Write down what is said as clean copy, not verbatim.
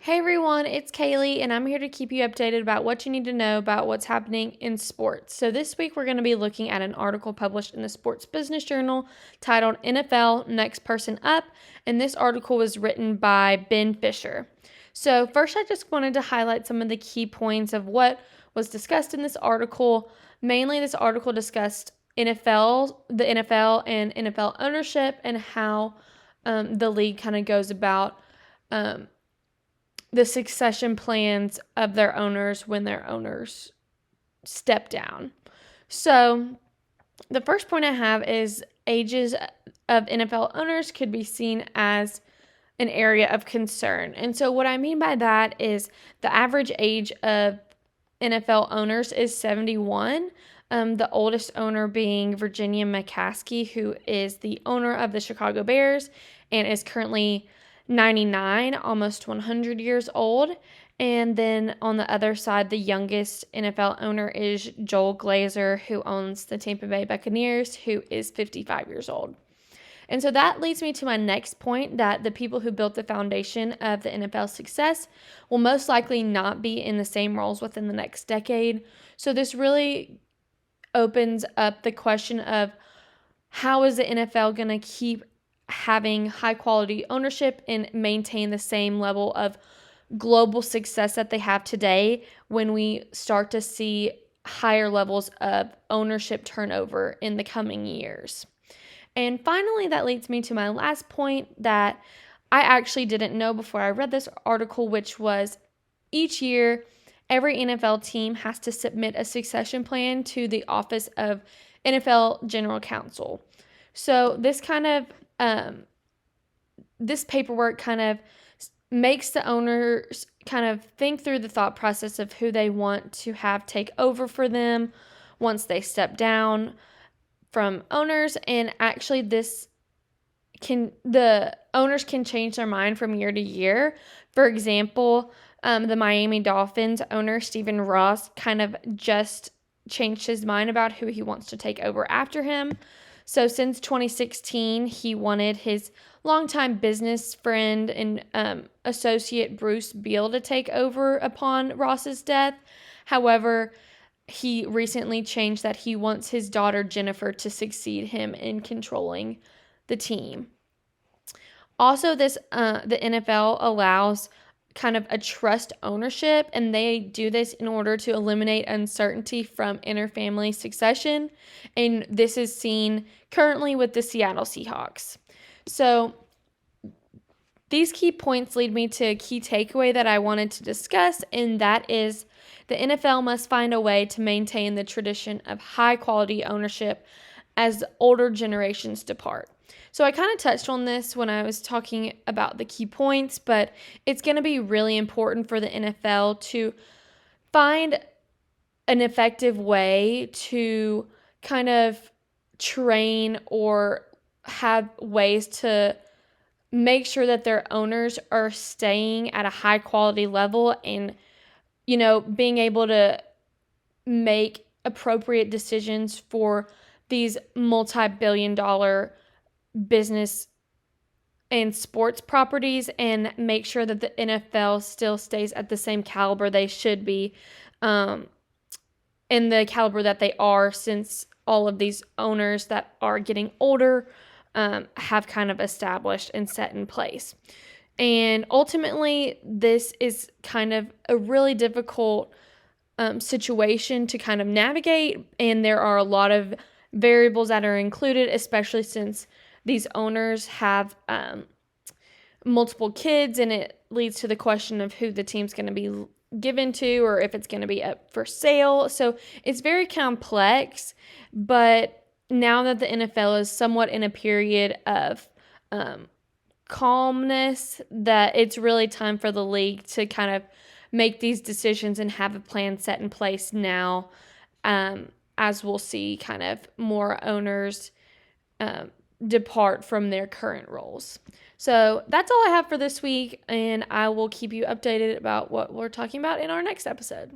Hey everyone, it's Kaleigh, and I'm here to keep you updated about what you need to know about what's happening in sports. So, this week we're going to be looking at an article published in the Sports Business Journal titled NFL Next Person Up, and this article was written by Ben Fisher. So, first, I just wanted to highlight some of the key points of what was discussed in this article. Mainly, this article discussed the NFL, and NFL ownership, and how the league kind of goes about. The succession plans of their owners when their owners step down. So, the first point I have is ages of NFL owners could be seen as an area of concern. And so, what I mean by that is the average age of NFL owners is 71. The oldest owner being Virginia McCaskey, who is the owner of the Chicago Bears and is currently 99, almost 100 years old. And then on the other side, the youngest NFL owner is Joel Glazer, who owns the Tampa Bay Buccaneers, who is 55 years old. And so that leads me to my next point, that the people who built the foundation of the NFL's success will most likely not be in the same roles within the next decade. So this really opens up the question of how is the NFL going to keep having high quality ownership and maintain the same level of global success that they have today when we start to see higher levels of ownership turnover in the coming years. And finally, that leads me to my last point that I actually didn't know before I read this article, which was each year, every NFL team has to submit a succession plan to the Office of NFL General Counsel. So this paperwork kind of makes the owners kind of think through the thought process of who they want to have take over for them once they step down from owners. And actually the owners can change their mind from year to year. For example, the Miami Dolphins owner, Stephen Ross, kind of just changed his mind about who he wants to take over after him. So since 2016, he wanted his longtime business friend and associate Bruce Beal to take over upon Ross's death. However, he recently changed that he wants his daughter Jennifer to succeed him in controlling the team. Also, the NFL allows kind of a trust ownership, and they do this in order to eliminate uncertainty from interfamily succession, and this is seen currently with the Seattle Seahawks. So these key points lead me to a key takeaway that I wanted to discuss, and that is the NFL must find a way to maintain the tradition of high quality ownership as older generations depart. So I kind of touched on this when I was talking about the key points, but it's going to be really important for the NFL to find an effective way to kind of train or have ways to make sure that their owners are staying at a high quality level and, being able to make appropriate decisions for these multi-billion-dollar business and sports properties, and make sure that the NFL still stays at the same caliber they should be, in the caliber that they are, since all of these owners that are getting older have kind of established and set in place. And ultimately, this is kind of a really difficult situation to kind of navigate, and there are a lot of variables that are included, especially since these owners have multiple kids, and it leads to the question of who the team's going to be given to or if it's going to be up for sale. So it's very complex, but now that the NFL is somewhat in a period of calmness, that it's really time for the league to kind of make these decisions and have a plan set in place now, as we'll see kind of more owners depart from their current roles. So that's all I have for this week, and I will keep you updated about what we're talking about in our next episode.